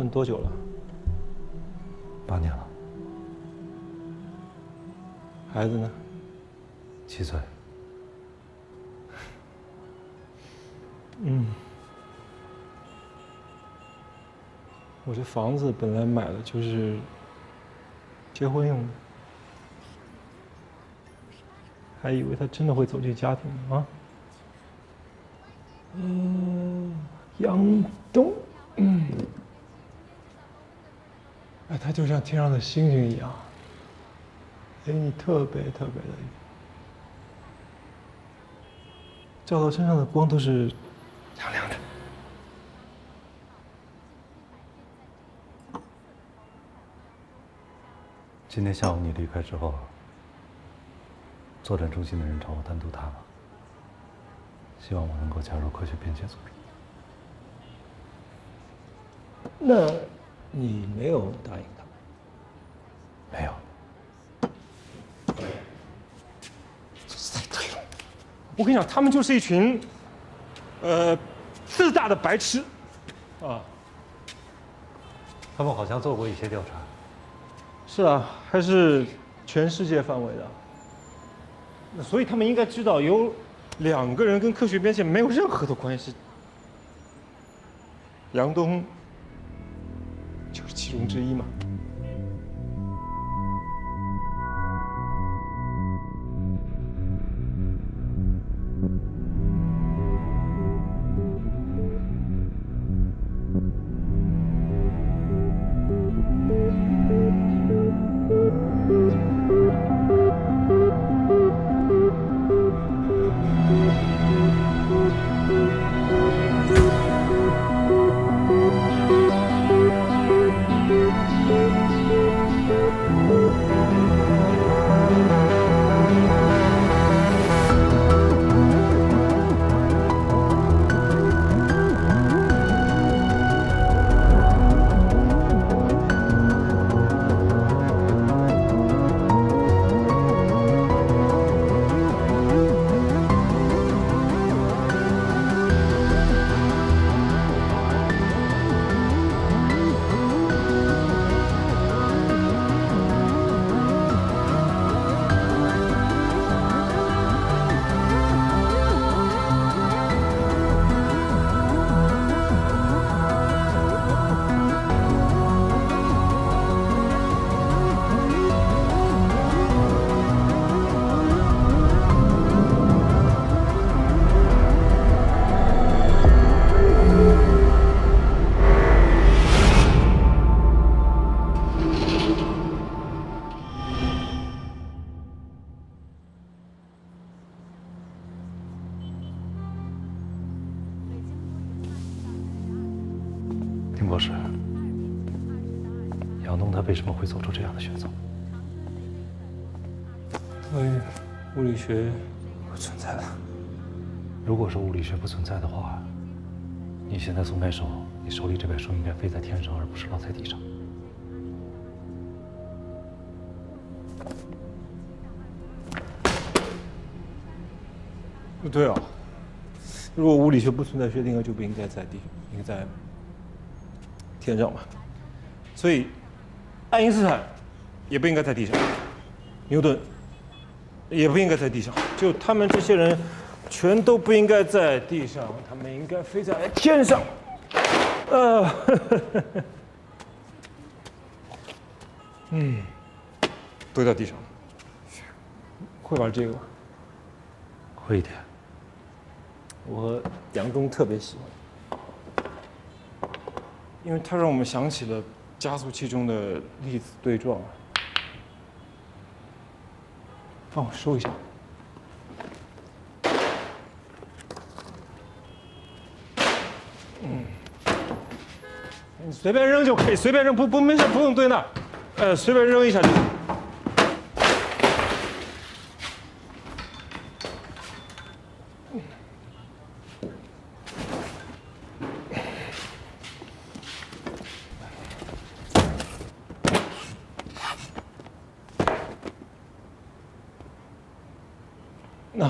婚多久了8年了。孩子呢7岁。我这房子本来买的就是结婚用的，还以为他真的会走进家庭呢啊。杨东，哎，他就像天上的星星一样，给你特别特别的远，照到身上的光都是亮亮的。今天下午你离开之后，作战中心的人找我单独谈了，希望我能够加入科学边界组织。那你没有答应他们？没有。太对了，我跟你讲，他们就是一群，自大的白痴，啊。他们好像做过一些调查。是啊，还是全世界范围的。那所以他们应该知道，有2个人跟科学边界没有任何的关系。杨东就是其中之一嘛。丁博士，杨东他为什么会做出这样的选择？因为物理学不存在了。如果说物理学不存在的话，你现在松开手，你手里这本书应该飞在天上，而不是落在地上。不对啊，如果物理学不存在，薛定谔就不应该在地，应该在天上嘛。所以，爱因斯坦也不应该在地上，牛顿也不应该在地上，就他们这些人，全都不应该在地上，他们应该飞在天上。都在地上。会玩这个吗？会一点。我杨东特别喜欢，因为它让我们想起了加速器中的粒子对撞。帮我收一下。你随便扔就可以，随便扔，没事，不用堆那儿，随便扔一下就行。那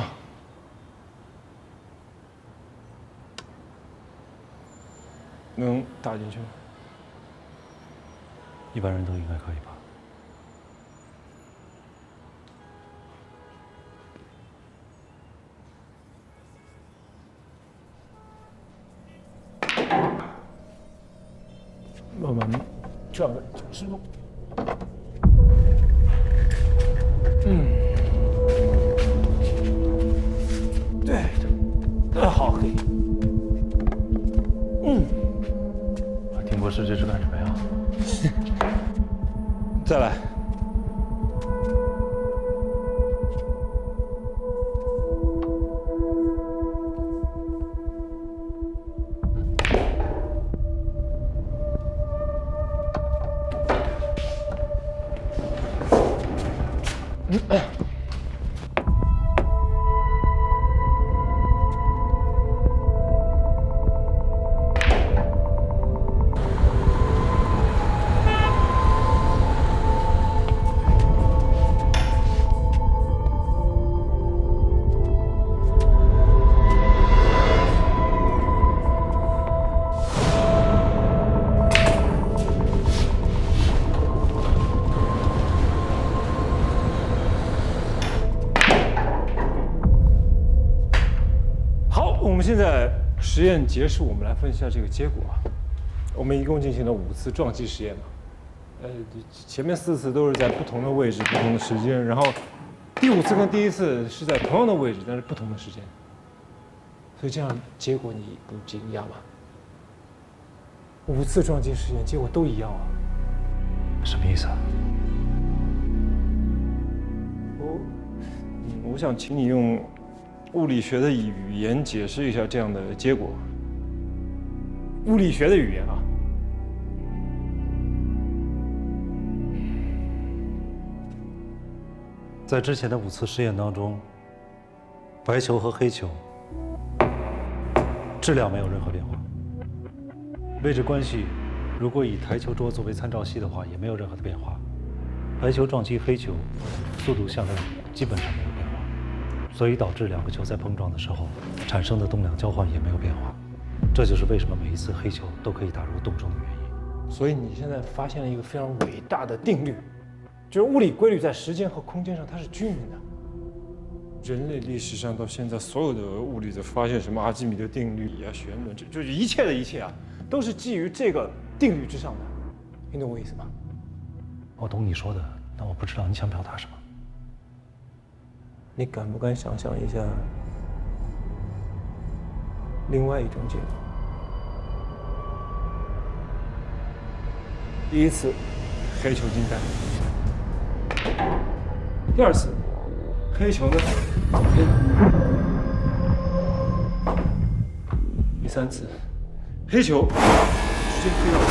能打进去吗？一般人都应该可以吧？慢慢转个90度。对，好，可以。丁博士，这是干什么呀？再来。我们现在实验结束，我们来分析一下这个结果啊。我们一共进行了5次撞击实验嘛，前面4次都是在不同的位置、不同的时间，然后第5次跟第1次是在同样的位置，但是不同的时间。所以这样结果你不惊讶吗？5次撞击实验结果都一样啊。什么意思啊？我想请你用物理学的语言解释一下这样的结果。物理学的语言啊。在之前的5次实验当中，白球和黑球质量没有任何变化，位置关系如果以台球桌作为参照系的话，也没有任何的变化。白球撞击黑球，速度相当基本上没有变化。所以导致2个球在碰撞的时候产生的动量交换也没有变化，这就是为什么每一次黑球都可以打入洞中的原因。所以你现在发现了一个非常伟大的定律，就是物理规律在时间和空间上它是均匀的。人类历史上到现在所有的物理的发现，什么阿基米德定律啊、弦论，就是一切的一切啊，都是基于这个定律之上的。你懂我意思吗？我懂你说的，但我不知道你想表达什么。你敢不敢想象一下另外一种结果？第1次，黑球进袋；第2次，黑球呢打黑了；第3次，黑球直接飞到了；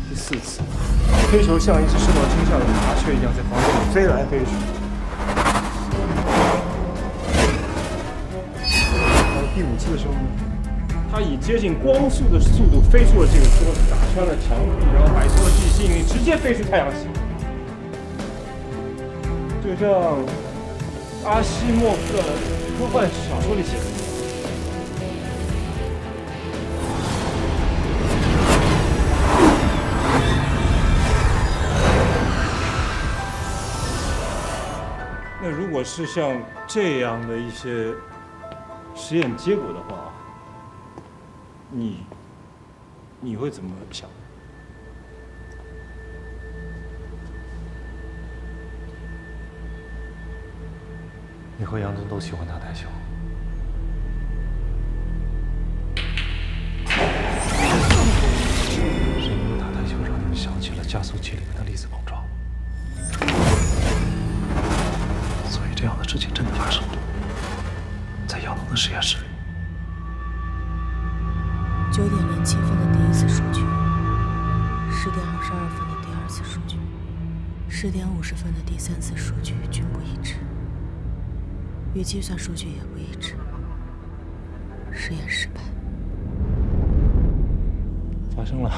第4次，黑球像一只受到惊吓的麻雀一样在房间里飞来飞去。到第5次的时候呢，它以接近光速的速度飞出了这个桌子，打穿了墙壁，然后摆脱了地心引力，直接飞出太阳系。就像阿西莫夫的科幻小说里写的。那如果是像这样的一些实验结果的话，你会怎么想？你和杨总都喜欢打台球，是因为打台球让你们想起了加速器里面的粒子碰撞，所以这样的事情真的发生了，在杨总的实验室里。9点07分的第1次数据，10点22分的第2次数据，10点50分的第3次数据均不一致，与计算数据也不一致，实验失败。发生了。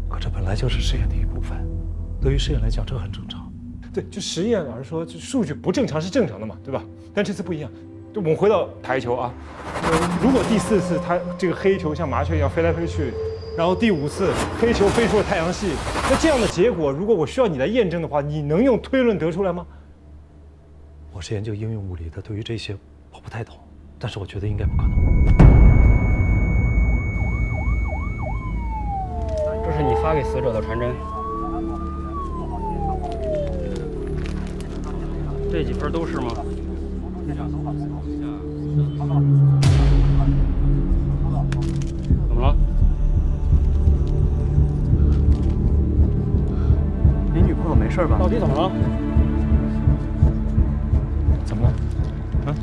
可这本来就是实验的一部分，对于实验来讲，这很正常。对，就实验老实说，就数据不正常是正常的嘛，对吧？但这次不一样，就我们回到台球啊，如果第4次它这个黑球像麻雀一样飞来飞去，然后第5次黑球飞出了太阳系，那这样的结果，如果我需要你来验证的话，你能用推论得出来吗？我是研究应用物理的，对于这些我不太懂，但是我觉得应该不可能。这是你发给死者的传真，这几份都是吗？怎么了？你女朋友没事吧？到底怎么了？怎么了？啊？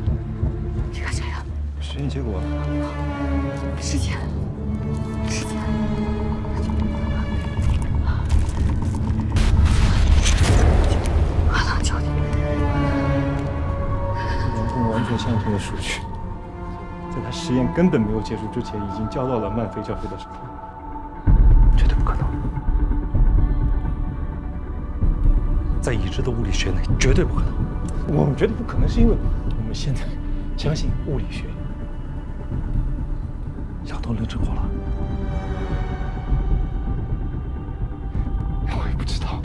这个谁呀？实验结果。时间。我能救你。完全相同的数据，在他实验根本没有结束之前，已经交到了曼菲教授的手上。绝对不可能，在已知的物理学内，绝对不可能。我们觉得不可能，是因为我们现在相信物理学。小东论证过了，我也不知道，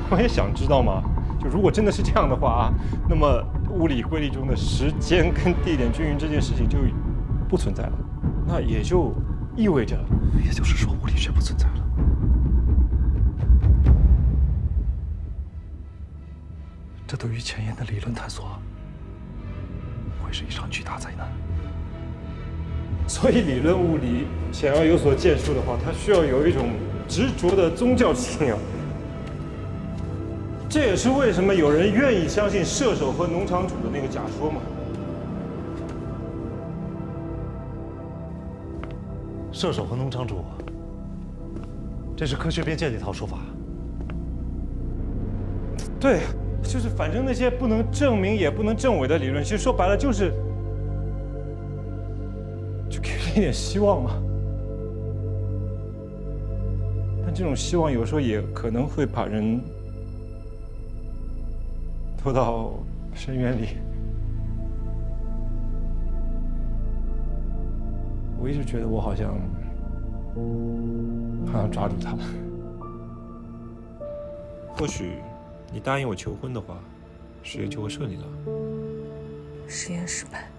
我也想知道嘛。就如果真的是这样的话啊，那么物理规律中的时间跟地点均匀这件事情就不存在了，那也就意味着，也就是说物理学不存在了。这对于前沿的理论探索会是一场巨大灾难。所以理论物理想要有所建树的话，它需要有一种执着的宗教信仰。这也是为什么有人愿意相信射手和农场主的那个假说嘛。射手和农场主，这是科学边界的一套说法。对，就是反正那些不能证明也不能证伪的理论，其实说白了就给了一点希望嘛。但这种希望有时候也可能会把人拖到深渊里。我一直觉得我好像抓住他了。或许你答应我求婚的话，实验就会顺利了。实验失败。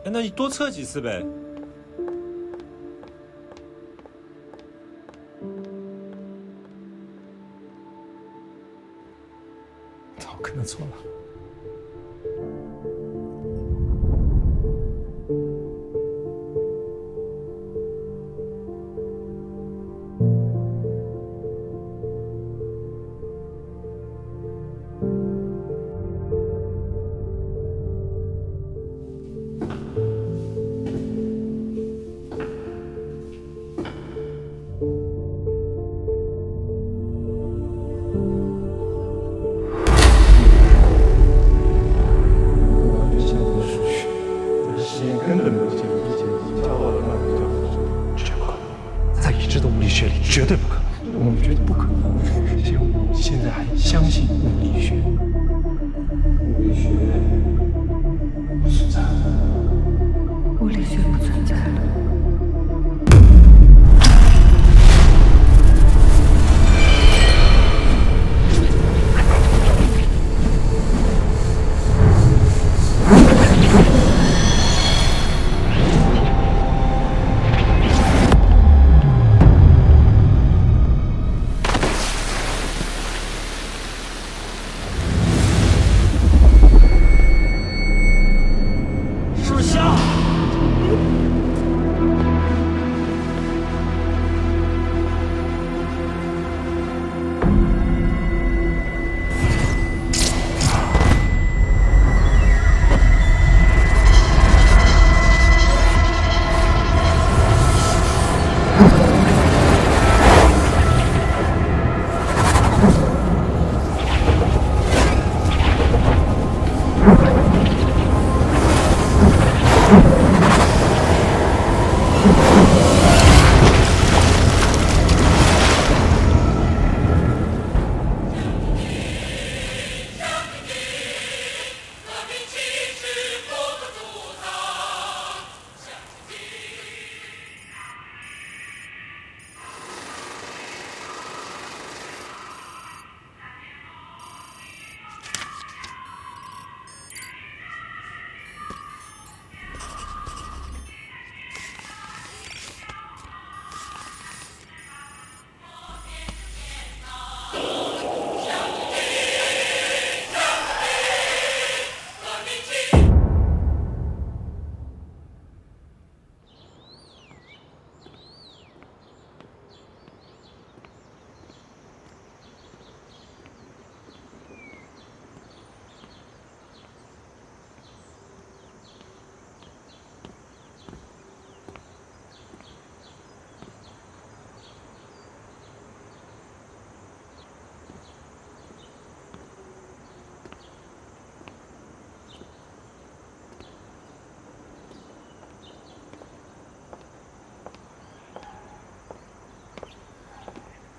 哎，那你多测几次呗。我可能错了。根本没有结束之前，已经交到了曼菲教授手上。绝不可能，在已知的物理学里，绝对不可能。我们觉得不可能，因为我们现在还相信物理学。物理学不存在了。物理学不存在了。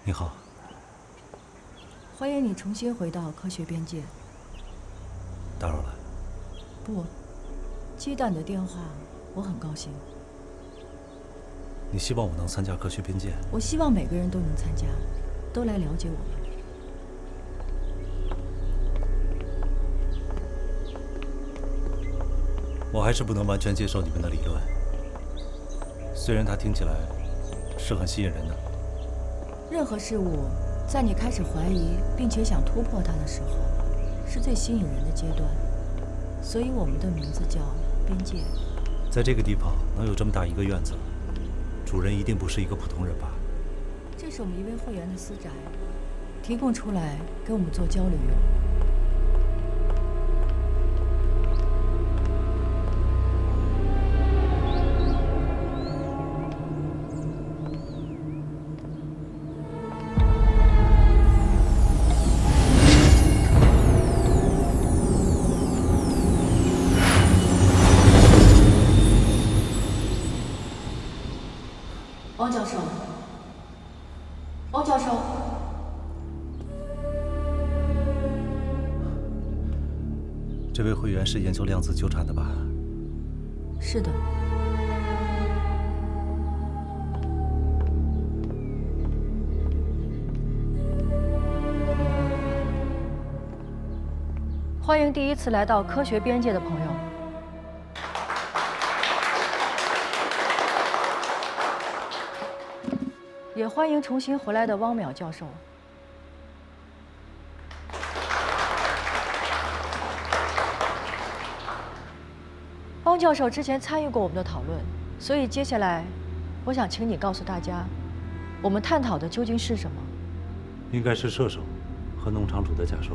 你好，欢迎你重新回到科学边界。打扰了。不，接到你的电话，我很高兴。你希望我能参加科学边界？我希望每个人都能参加，都来了解我们。我还是不能完全接受你们的理论，虽然它听起来是很吸引人的。任何事物，在你开始怀疑并且想突破它的时候，是最吸引人的阶段。所以我们的名字叫边界。在这个地方能有这么大一个院子，主人一定不是一个普通人吧？这是我们一位会员的私宅，提供出来给我们做交流用。汪教授，汪教授，这位会员是研究量子纠缠的吧？是的。欢迎第一次来到科学边界的朋友。也欢迎重新回来的汪淼教授。汪教授之前参与过我们的讨论，所以接下来，我想请你告诉大家，我们探讨的究竟是什么？应该是射手和农场主的假设。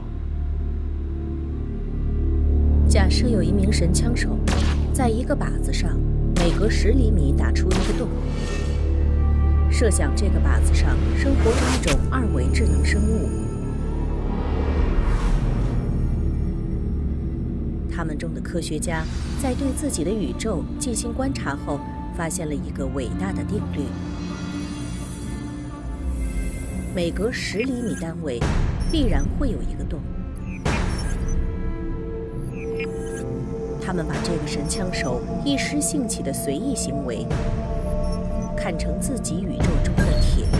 假设有一名神枪手，在一个靶子上每隔10厘米打出一个洞。设想这个靶子上生活着一种2维智能生物，他们中的科学家在对自己的宇宙进行观察后，发现了一个伟大的定律：每隔10厘米单位必然会有一个洞。他们把这个神枪手一时兴起的随意行为看成自己宇宙中的铁律。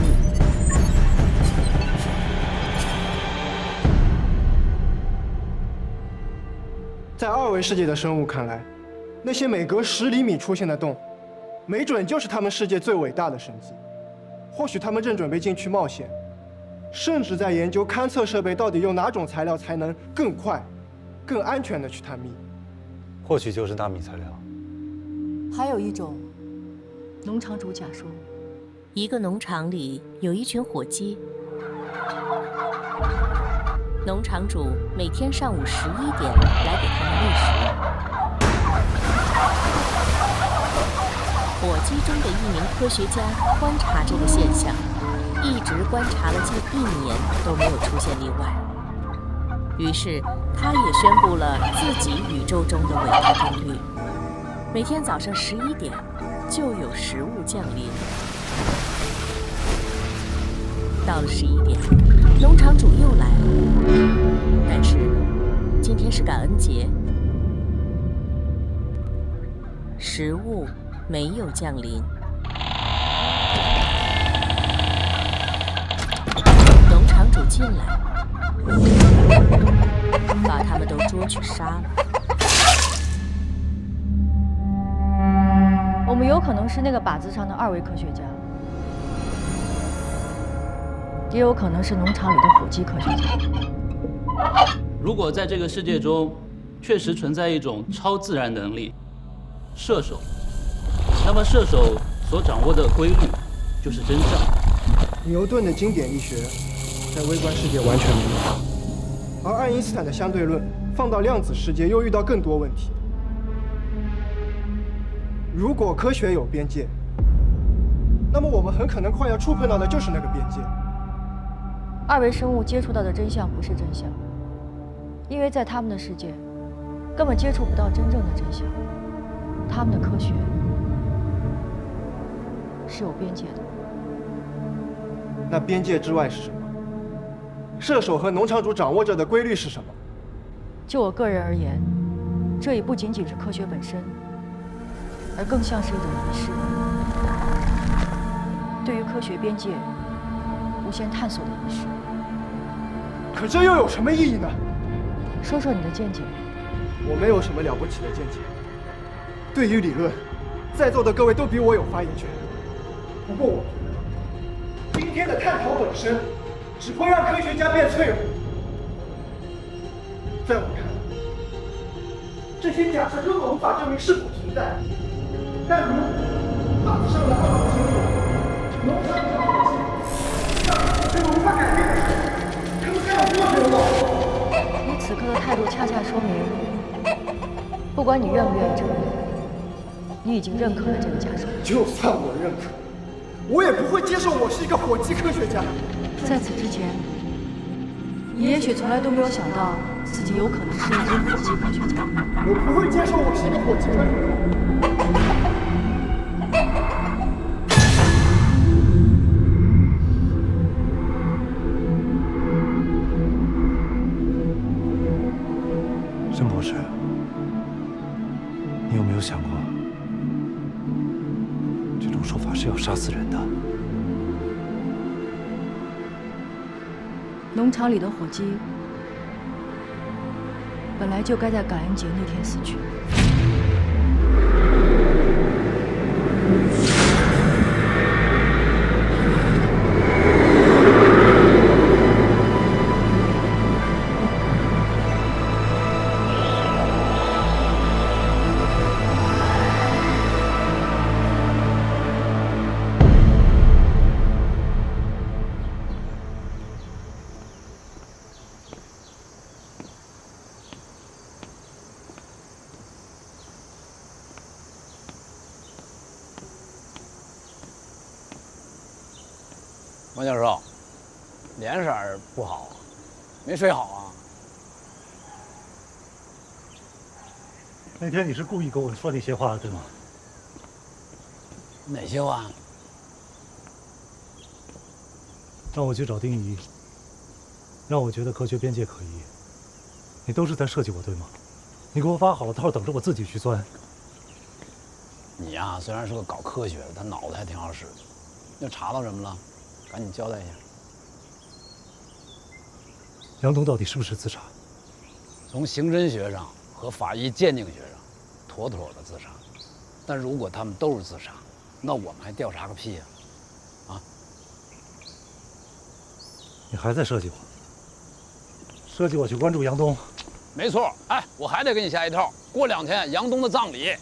在2维世界的生物看来，那些每隔10厘米出现的洞，没准就是他们世界最伟大的神迹。或许他们正准备进去冒险，甚至在研究勘测设备到底用哪种材料才能更快、更安全地去探秘。或许就是纳米材料。还有一种。农场主假说，一个农场里有一群火鸡，农场主每天上午11点来给他们喂食。火鸡中的一名科学家观察这个现象，一直观察了近1年都没有出现例外。于是他也宣布了自己宇宙中的伟大定律：每天早上11点。就有食物降临。到了11点，农场主又来了，但是今天是感恩节，食物没有降临。农场主进来，把他们都捉去杀了。我们有可能是那个靶子上的2维科学家，也有可能是农场里的火鸡科学家。如果在这个世界中确实存在一种超自然能力——射手，那么射手所掌握的规律就是真相。牛顿的经典力学在微观世界完全没有，而爱因斯坦的相对论放到量子世界又遇到更多问题。如果科学有边界，那么我们很可能快要触碰到的就是那个边界。2维生物接触到的真相不是真相，因为在他们的世界，根本接触不到真正的真相。他们的科学是有边界的。那边界之外是什么？射手和农场主掌握着的规律是什么？就我个人而言，这已不仅仅是科学本身，而更像是一种仪式，对于科学边界无限探索的仪式。可这又有什么意义呢？说说你的见解。我没有什么了不起的见解。对于理论，在座的各位都比我有发言权。不过我觉得，今天的探讨本身只会让科学家变脆弱。在我看来，这些假设根本无法证明是否存在。但如果大致上的二种经历，农场主的火气，那这个无法改变的事，可不该有多绝望。你此刻的态度恰恰说明，不管你愿不愿意证明，你已经认可了这个假说。就算我认可，我也不会接受我是一个火鸡科学家。在此之前，你也许从来都没有想到自己有可能是一名火鸡科学家。我不会接受我是一个火鸡科学家。申博士，你有没有想过，这种说法是要杀死人的？农场里的火鸡本来就该在感恩节那天死去。王教授，脸色不好，没睡好啊？那天你是故意跟我说那些话的，对吗？哪些话？让我去找丁仪，让我觉得科学边界可疑。你都是在设计我，对吗？你给我挖好了套，等着我自己去钻。你呀，虽然是个搞科学的，但脑子还挺好使的。又查到什么了？赶紧交代一下。杨东到底是不是自杀？从刑侦学上和法医鉴定学上，妥妥的自杀。但如果他们都是自杀，那我们还调查个屁呀！啊！你还在设计我？设计我去关注杨东？没错。哎，我还得给你下一套。过2天杨东的葬礼。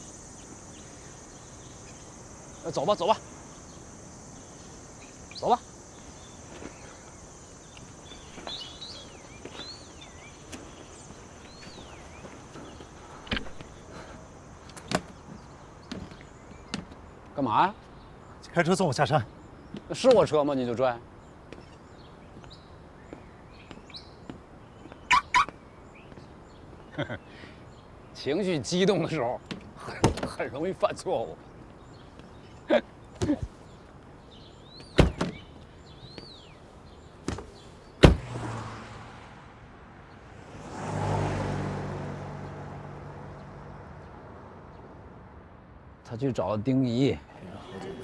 走吧，走吧，走吧。干嘛呀？开车送我下山。是我车吗？你就拽？情绪激动的时候，很容易犯错误。他去找了丁仪，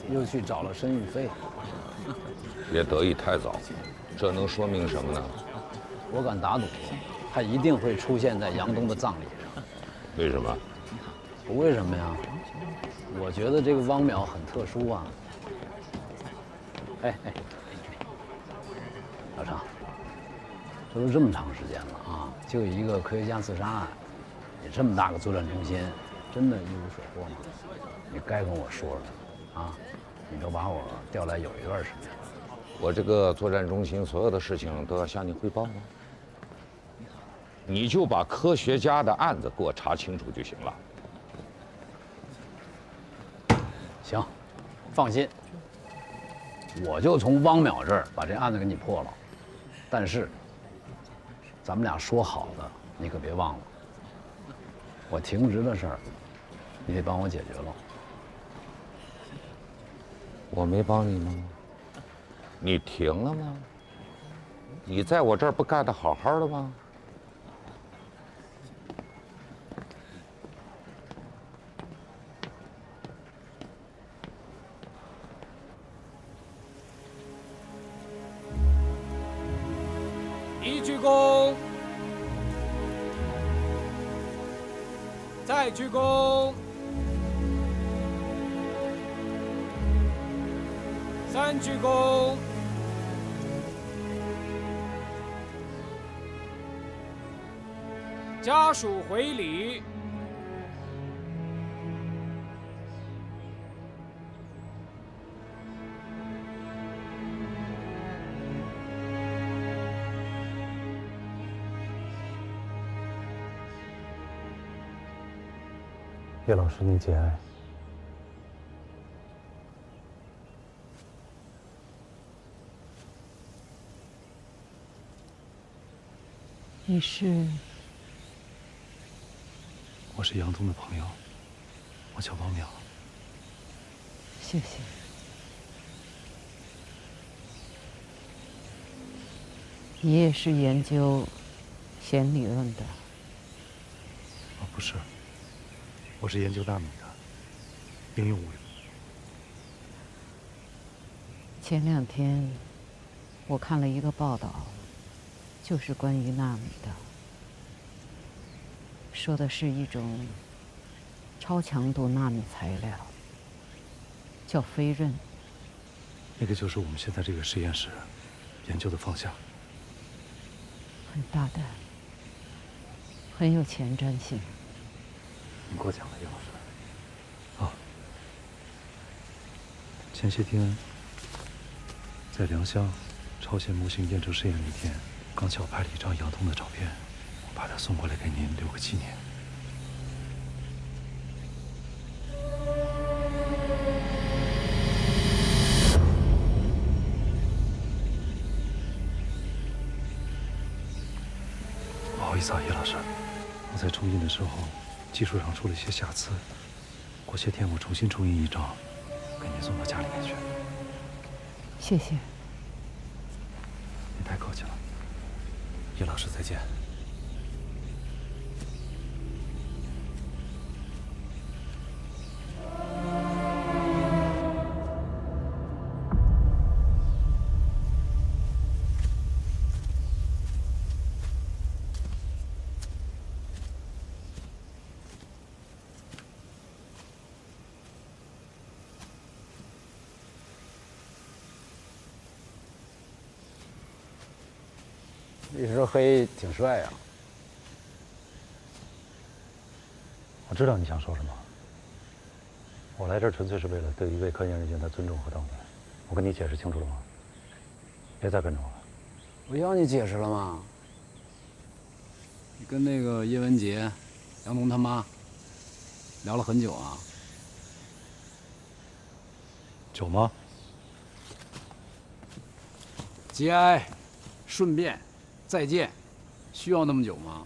又去找了申玉飞。别得意太早，这能说明什么呢？我敢打赌，他一定会出现在杨东的葬礼上。为什么？不为什么呀？我觉得这个汪淼很特殊啊。哎，老常，这都这么长时间了啊，就一个科学家自杀案，你这么大个作战中心，真的一无所获吗？你该跟我说说，啊，你都把我调来有一段时间了。我这个作战中心所有的事情都要向你汇报吗？你就把科学家的案子给我查清楚就行了。行，放心，我就从汪淼这儿把这案子给你破了。但是，咱们俩说好的，你可别忘了。我停职的事儿，你得帮我解决了。我没帮你吗？你停了吗？你在我这儿不干得好好的吗？一鞠躬，再鞠躬，三鞠躬，家属回礼。叶老师，您节哀。你是？我是杨东的朋友，我叫王淼。谢谢。你也是研究弦理论的？不是，我是研究纳米的，应用物理。前2天我看了一个报道，就是关于纳米的，说的是一种超强度纳米材料，叫飞刃。那个就是我们现在这个实验室研究的方向。很大胆，很有前瞻性。您过奖了，叶老师。啊，前些天在良乡超弦模型验证试验那天，刚巧拍了一张杨东的照片，我把它送过来给您留个纪念。不好意思啊，叶老师，我在重印的时候技术上出了一些瑕疵，过些天我重新重印一张，给您送到家里面去。谢谢。您太客气了，叶老师再见。一身黑挺帅呀。我知道你想说什么。我来这儿纯粹是为了对一位科研人员的尊重和等待。我跟你解释清楚了吗？别再跟着我了。我要你解释了吗？你跟那个叶文洁、杨东他妈聊了很久啊？久吗？节哀，顺便。再见，需要那么久吗？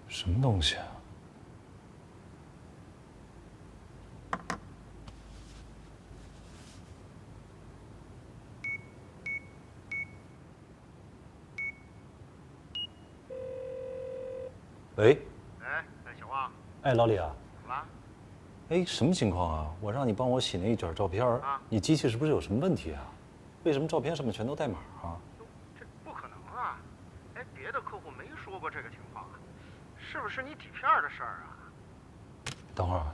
什么东西啊？喂，哎，小王，哎，老李啊，怎么了？哎，什么情况啊？我让你帮我洗那一卷照片，你机器是不是有什么问题啊？为什么照片上面全都带码啊？这不可能啊！哎，别的客户没说过这个情况啊，是不是你底片的事儿啊？等会儿。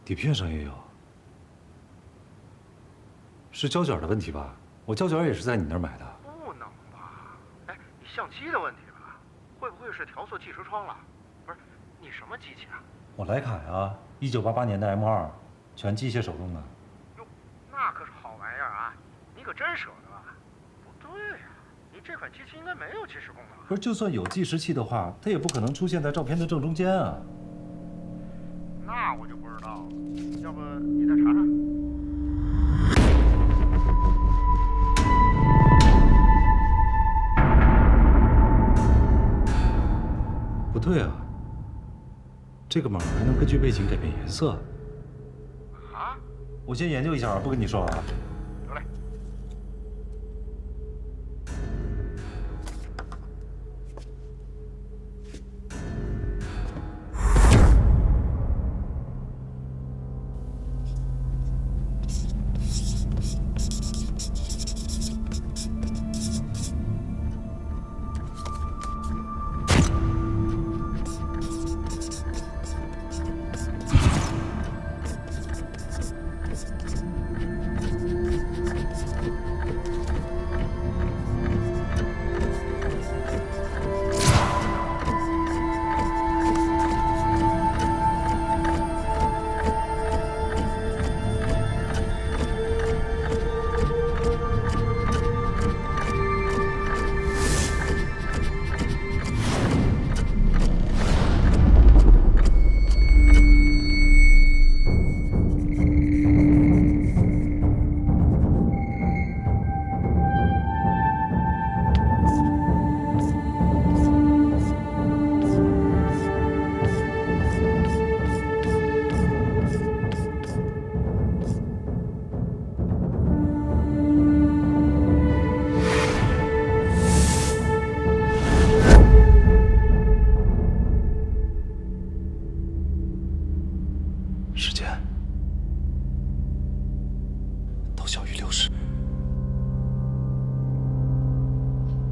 底片上也有，是胶卷的问题吧？我胶卷也是在你那儿买的。不能吧？哎，你相机的问题吧？会不会是调错计时窗了？不是，你什么机器啊？我徕卡呀，1988年的 M2，全机械手动的。哟，那可是好玩意儿啊！你可真舍得啊？不对呀，你这款机器应该没有计时功能。不是，就算有计时器的话，它也不可能出现在照片的正中间啊。那我就不知道了，要不你再查查？不对啊，这个码还能根据背景改变颜色。啊？我先研究一下，不跟你说啊。得嘞。时间都小于60，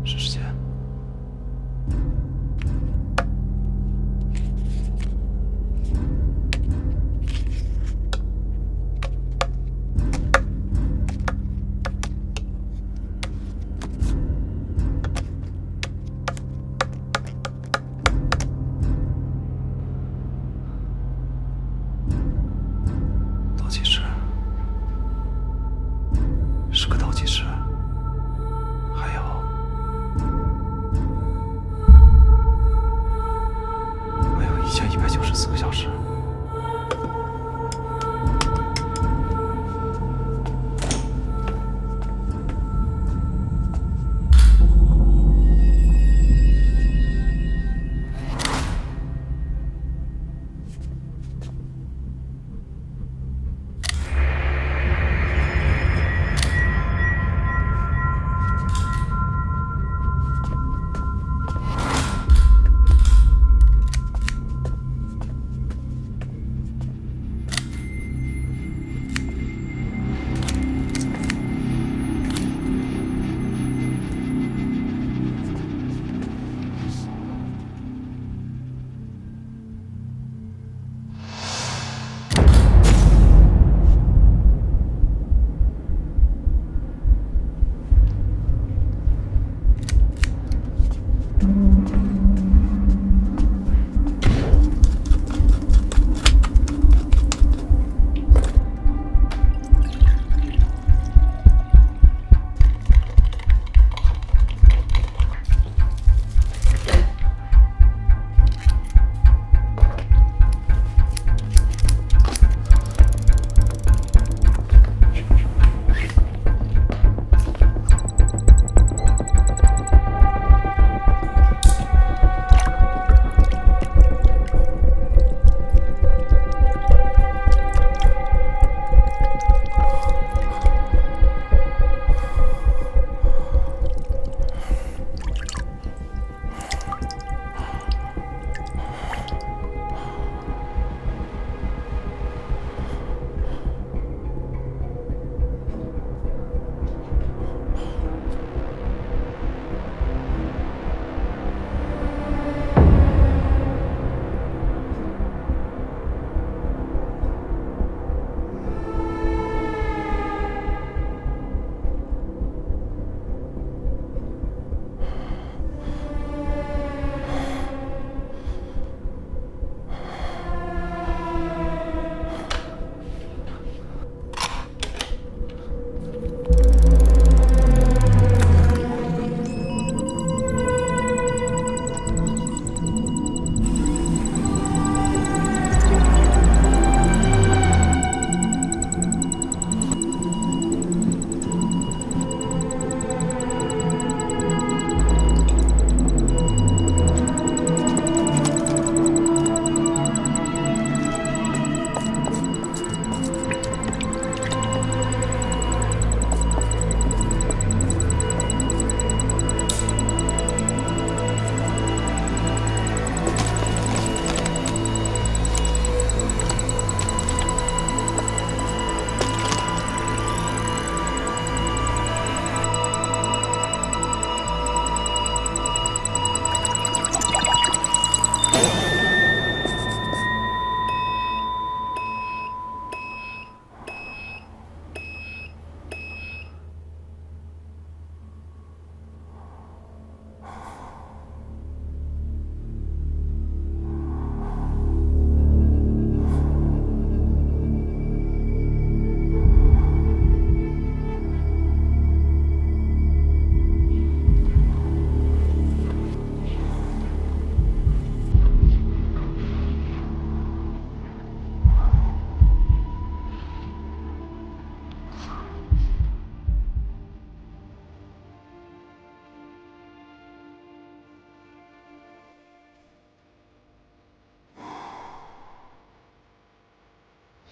是时间。倒计时，是个倒计时，还有1194个小时。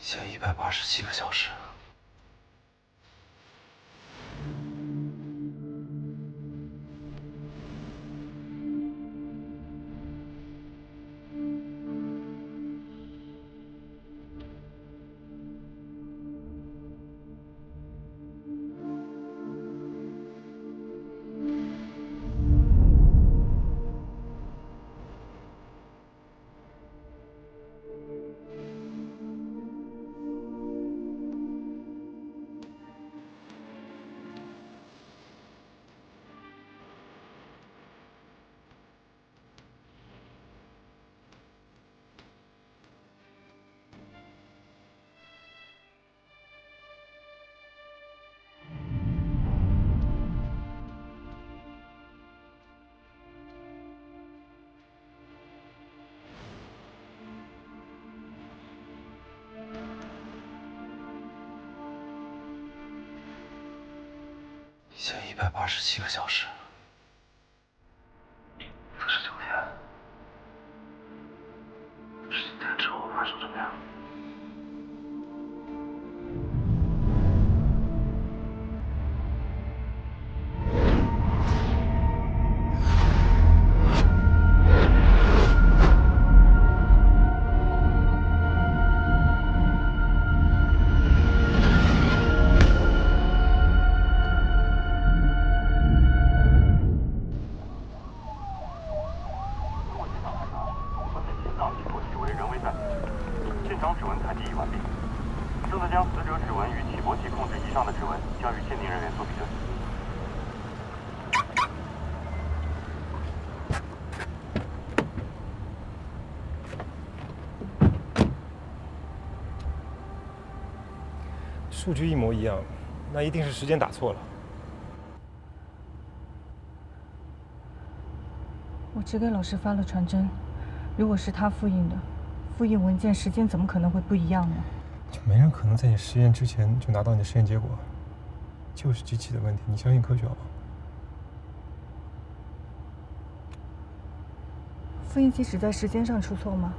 1187个小时。1187个小时。49天。10天之后发生什么呀？数据一模一样，那一定是时间打错了。我只给老师发了传真，如果是他复印的，复印文件时间怎么可能会不一样呢？就没人可能在你实验之前就拿到你的实验结果，就是机器的问题，你相信科学好吗？复印机只在时间上出错吗？